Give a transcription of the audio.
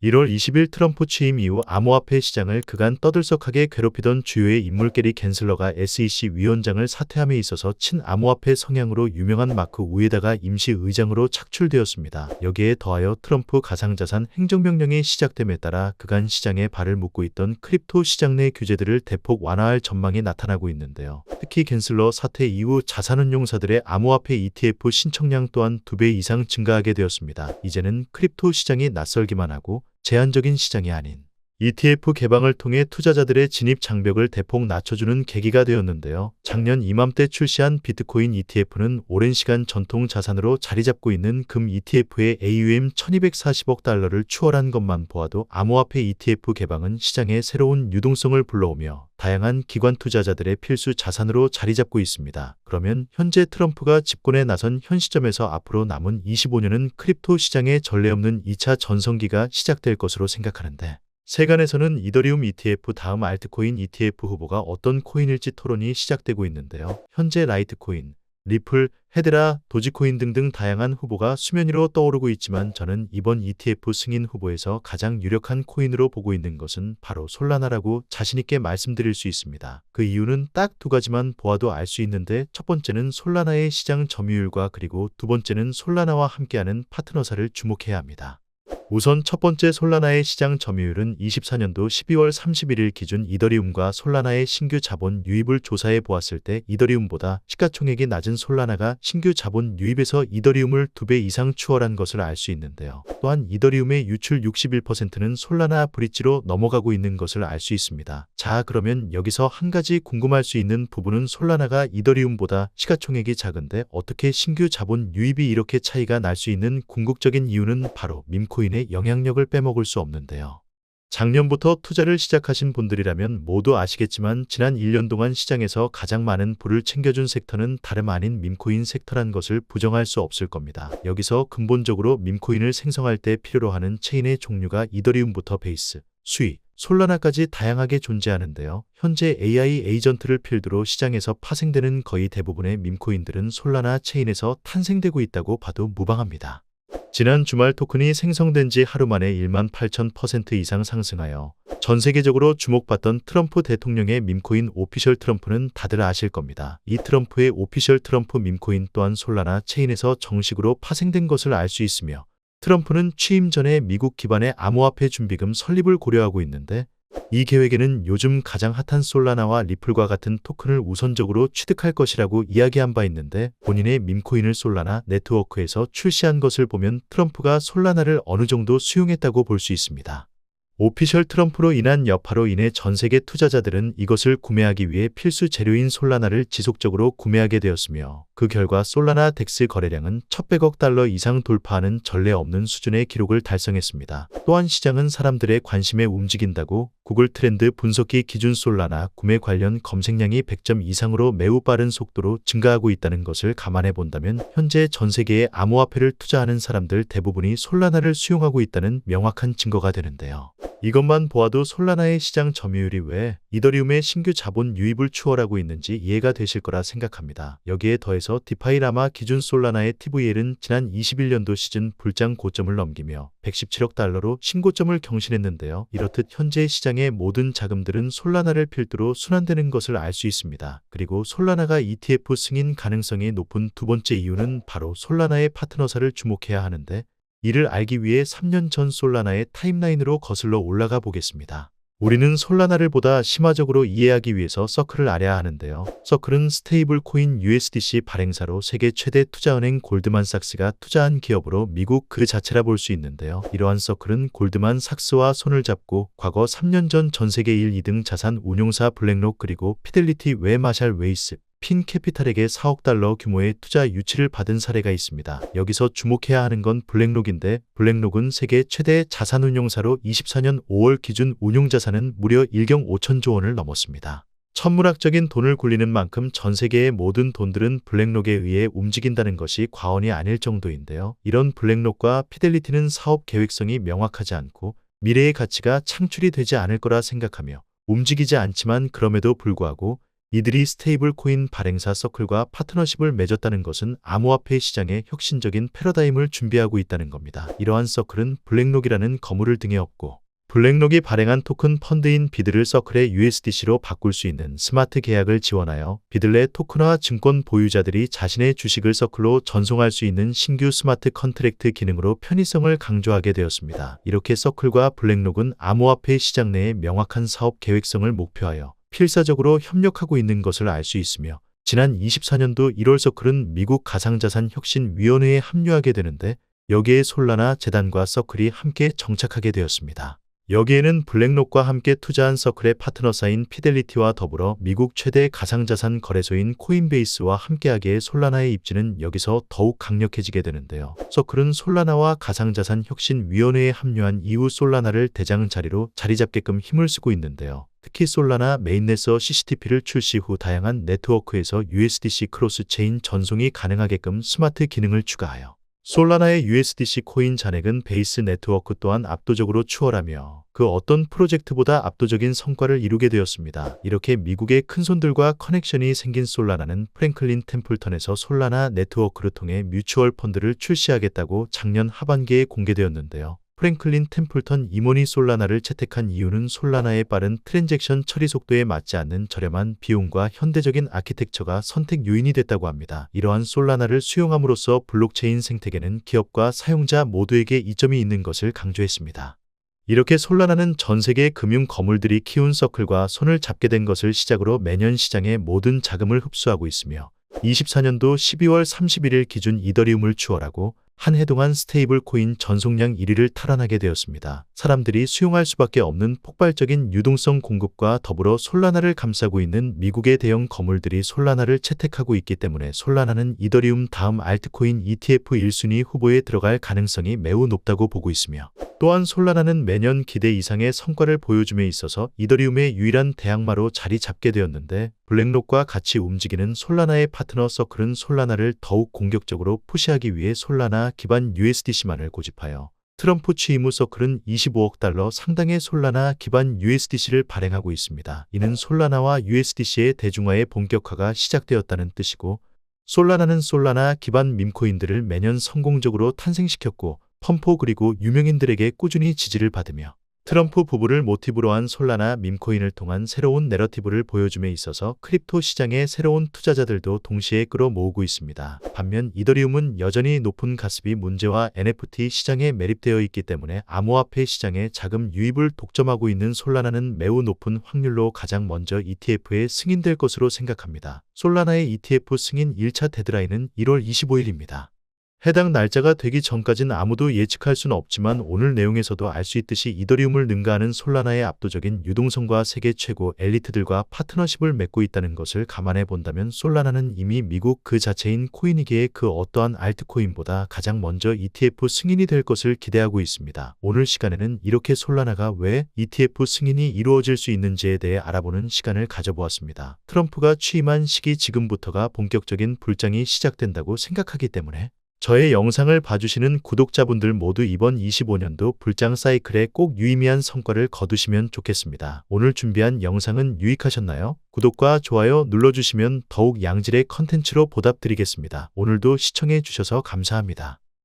1월 20일 트럼프 취임 이후 암호화폐 시장을 그간 떠들썩하게 괴롭히던 주요의 인물 게리 겐슬러가 SEC 위원장을 사퇴함에 있어서 친암호화폐 성향으로 유명한 마크 우에다가 임시 의장으로 착출되었습니다. 여기에 더하여 트럼프 가상자산 행정명령이 시작됨에 따라 그간 시장에 발을 묶고 있던 크립토 시장 내 규제들을 대폭 완화할 전망이 나타나고 있는데요. 특히 겐슬러 사퇴 이후 자산운용사들의 암호화폐 ETF 신청량 또한 2배 이상 증가하게 되었습니다. 이제는 크립토 시장이 낯설기만 하고 제한적인 시장이 아닌 ETF 개방을 통해 투자자들의 진입 장벽을 대폭 낮춰주는 계기가 되었는데요. 작년 이맘때 출시한 비트코인 ETF는 오랜 시간 전통 자산으로 자리 잡고 있는 금 ETF의 AUM 1240억 달러를 추월한 것만 보아도 암호화폐 ETF 개방은 시장에 새로운 유동성을 불러오며 다양한 기관 투자자들의 필수 자산으로 자리 잡고 있습니다. 그러면 현재 트럼프가 집권에 나선 현 시점에서 앞으로 남은 25년은 크립토 시장의 전례 없는 2차 전성기가 시작될 것으로 생각하는데, 세간에서는 이더리움 ETF 다음 알트코인 ETF 후보가 어떤 코인일지 토론이 시작되고 있는데요. 현재 라이트코인, 리플, 헤드라, 도지코인 등등 다양한 후보가 수면 위로 떠오르고 있지만 저는 이번 ETF 승인 후보에서 가장 유력한 코인으로 보고 있는 것은 바로 솔라나라고 자신있게 말씀드릴 수 있습니다. 그 이유는 딱 2가지만 보아도 알 수 있는데, 첫 번째는 솔라나의 시장 점유율과 그리고 두 번째는 솔라나와 함께하는 파트너사를 주목해야 합니다. 우선 첫 번째 솔라나의 시장 점유율은 24년도 12월 31일 기준 이더리움과 솔라나의 신규 자본 유입을 조사해 보았을 때 이더리움보다 시가총액이 낮은 솔라나가 신규 자본 유입에서 이더리움을 2배 이상 추월한 것을 알 수 있는데요. 또한 이더리움의 유출 61%는 솔라나 브릿지로 넘어가고 있는 것을 알 수 있습니다. 자, 그러면 여기서 한 가지 궁금할 수 있는 부분은 솔라나가 이더리움보다 시가총액이 작은데 어떻게 신규 자본 유입이 이렇게 차이가 날 수 있는 궁극적인 이유는 바로 밈코인의 영향력을 빼먹을 수 없는데요. 작년부터 투자를 시작하신 분들이라면 모두 아시겠지만 지난 1년 동안 시장에서 가장 많은 부를 챙겨준 섹터는 다름 아닌 밈코인 섹터란 것을 부정할 수 없을 겁니다. 여기서 근본적으로 밈코인을 생성할 때 필요로 하는 체인의 종류가 이더리움부터 베이스, 수이, 솔라나까지 다양하게 존재하는데요. 현재 AI 에이전트를 필두로 시장에서 파생되는 거의 대부분의 밈코인들은 솔라나 체인에서 탄생되고 있다고 봐도 무방합니다. 지난 주말 토큰이 생성된 지 하루 만에 18,000% 이상 상승하여 전 세계적으로 주목받던 트럼프 대통령의 밈코인 오피셜 트럼프는 다들 아실 겁니다. 이 트럼프의 오피셜 트럼프 밈코인 또한 솔라나 체인에서 정식으로 파생된 것을 알 수 있으며, 트럼프는 취임 전에 미국 기반의 암호화폐 준비금 설립을 고려하고 있는데, 이 계획에는 요즘 가장 핫한 솔라나와 리플과 같은 토큰을 우선적으로 취득할 것이라고 이야기한 바 있는데, 본인의 밈코인을 솔라나 네트워크에서 출시한 것을 보면 트럼프가 솔라나를 어느 정도 수용했다고 볼 수 있습니다. 오피셜 트럼프로 인한 여파로 인해 전 세계 투자자들은 이것을 구매하기 위해 필수 재료인 솔라나를 지속적으로 구매하게 되었으며, 그 결과 솔라나 덱스 거래량은 1,100억 달러 이상 돌파하는 전례 없는 수준의 기록을 달성했습니다. 또한 시장은 사람들의 관심에 움직인다고 구글 트렌드 분석기 기준 솔라나 구매 관련 검색량이 100점 이상으로 매우 빠른 속도로 증가하고 있다는 것을 감안해 본다면 현재 전 세계의 암호화폐를 투자하는 사람들 대부분이 솔라나를 수용하고 있다는 명확한 증거가 되는데요. 이것만 보아도 솔라나의 시장 점유율이 왜 이더리움의 신규 자본 유입을 추월하고 있는지 이해가 되실 거라 생각합니다. 여기에 더해서 디파이라마 기준 솔라나의 TVL은 지난 21년도 시즌 불장 고점을 넘기며 117억 달러로 신고점을 경신했는데요. 이렇듯 현재 시장의 모든 자금들은 솔라나를 필두로 순환되는 것을 알 수 있습니다. 그리고 솔라나가 ETF 승인 가능성이 높은 두 번째 이유는 바로 솔라나의 파트너사를 주목해야 하는데, 이를 알기 위해 3년 전 솔라나의 타임라인으로 거슬러 올라가 보겠습니다. 우리는 솔라나를 보다 심화적으로 이해하기 위해서 서클을 알아야 하는데요. 서클은 스테이블 코인 USDC 발행사로 세계 최대 투자은행 골드만삭스가 투자한 기업으로 미국 그 자체라 볼 수 있는데요. 이러한 서클은 골드만삭스와 손을 잡고 과거 3년 전 전 세계 1, 2등 자산 운용사 블랙록 그리고 피델리티 외 마샬 웨이스, 핀 캐피탈에게 4억 달러 규모의 투자 유치를 받은 사례가 있습니다. 여기서 주목해야 하는 건 블랙록인데, 블랙록은 세계 최대 자산운용사로 24년 5월 기준 운용자산은 무려 1경 5천조 원을 넘었습니다. 천문학적인 돈을 굴리는 만큼 전 세계의 모든 돈들은 블랙록에 의해 움직인다는 것이 과언이 아닐 정도인데요. 이런 블랙록과 피델리티는 사업 계획성이 명확하지 않고 미래의 가치가 창출이 되지 않을 거라 생각하며 움직이지 않지만 그럼에도 불구하고 이들이 스테이블 코인 발행사 서클과 파트너십을 맺었다는 것은 암호화폐 시장의 혁신적인 패러다임을 준비하고 있다는 겁니다. 이러한 서클은 블랙록이라는 거물을 등에 업고 블랙록이 발행한 토큰 펀드인 비들을 서클의 USDC로 바꿀 수 있는 스마트 계약을 지원하여 비들 내 토큰화 증권 보유자들이 자신의 주식을 서클로 전송할 수 있는 신규 스마트 컨트랙트 기능으로 편의성을 강조하게 되었습니다. 이렇게 서클과 블랙록은 암호화폐 시장 내의 명확한 사업 계획성을 목표하여 필사적으로 협력하고 있는 것을 알 수 있으며, 지난 24년도 1월 서클은 미국 가상자산혁신위원회에 합류하게 되는데 여기에 솔라나 재단과 서클이 함께 정착하게 되었습니다. 여기에는 블랙록과 함께 투자한 서클의 파트너사인 피델리티와 더불어 미국 최대 가상자산 거래소인 코인베이스와 함께하기에 솔라나의 입지는 여기서 더욱 강력해지게 되는데요. 서클은 솔라나와 가상자산혁신위원회에 합류한 이후 솔라나를 대장 자리로 자리잡게끔 힘을 쓰고 있는데요. 특히 솔라나 메인넷에서 CCTP를 출시 후 다양한 네트워크에서 USDC 크로스체인 전송이 가능하게끔 스마트 기능을 추가하여 솔라나의 USDC 코인 잔액은 베이스 네트워크 또한 압도적으로 추월하며 그 어떤 프로젝트보다 압도적인 성과를 이루게 되었습니다. 이렇게 미국의 큰손들과 커넥션이 생긴 솔라나는 프랭클린 템플턴에서 솔라나 네트워크를 통해 뮤추얼 펀드를 출시하겠다고 작년 하반기에 공개되었는데요. 프랭클린 템플턴 임원이 솔라나를 채택한 이유는 솔라나의 빠른 트랜잭션 처리 속도에 맞지 않는 저렴한 비용과 현대적인 아키텍처가 선택 요인이 됐다고 합니다. 이러한 솔라나를 수용함으로써 블록체인 생태계는 기업과 사용자 모두에게 이점이 있는 것을 강조했습니다. 이렇게 솔라나는 전 세계 금융 거물들이 키운 서클과 손을 잡게 된 것을 시작으로 매년 시장의 모든 자금을 흡수하고 있으며 24년도 12월 31일 기준 이더리움을 추월하고 한 해 동안 스테이블 코인 전송량 1위를 탈환하게 되었습니다. 사람들이 수용할 수밖에 없는 폭발적인 유동성 공급과 더불어 솔라나를 감싸고 있는 미국의 대형 거물들이 솔라나를 채택하고 있기 때문에 솔라나는 이더리움 다음 알트코인 ETF 1순위 후보에 들어갈 가능성이 매우 높다고 보고 있으며, 또한 솔라나는 매년 기대 이상의 성과를 보여줌에 있어서 이더리움의 유일한 대항마로 자리 잡게 되었는데, 블랙록과 같이 움직이는 솔라나의 파트너 서클은 솔라나를 더욱 공격적으로 푸시하기 위해 솔라나 기반 USDC만을 고집하여 트럼프 취임 후 서클은 25억 달러 상당의 솔라나 기반 USDC를 발행하고 있습니다. 이는 솔라나와 USDC의 대중화의 본격화가 시작되었다는 뜻이고, 솔라나는 솔라나 기반 밈코인들을 매년 성공적으로 탄생시켰고 펌포 그리고 유명인들에게 꾸준히 지지를 받으며 트럼프 부부를 모티브로 한 솔라나 밈코인을 통한 새로운 내러티브를 보여줌에 있어서 크립토 시장의 새로운 투자자들도 동시에 끌어모으고 있습니다. 반면 이더리움은 여전히 높은 가스비 문제와 NFT 시장에 매립되어 있기 때문에 암호화폐 시장의 자금 유입을 독점하고 있는 솔라나는 매우 높은 확률로 가장 먼저 ETF에 승인될 것으로 생각합니다. 솔라나의 ETF 승인 1차 데드라인은 1월 25일입니다. 해당 날짜가 되기 전까지는 아무도 예측할 수는 없지만 오늘 내용에서도 알 수 있듯이 이더리움을 능가하는 솔라나의 압도적인 유동성과 세계 최고 엘리트들과 파트너십을 맺고 있다는 것을 감안해 본다면 솔라나는 이미 미국 그 자체인 코인이기에 그 어떠한 알트코인보다 가장 먼저 ETF 승인이 될 것을 기대하고 있습니다. 오늘 시간에는 이렇게 솔라나가 왜 ETF 승인이 이루어질 수 있는지에 대해 알아보는 시간을 가져보았습니다. 트럼프가 취임한 시기 지금부터가 본격적인 불장이 시작된다고 생각하기 때문에 저의 영상을 봐주시는 구독자분들 모두 이번 25년도 불장 사이클에 꼭 유의미한 성과를 거두시면 좋겠습니다. 오늘 준비한 영상은 유익하셨나요? 구독과 좋아요 눌러주시면 더욱 양질의 컨텐츠로 보답드리겠습니다. 오늘도 시청해 주셔서 감사합니다.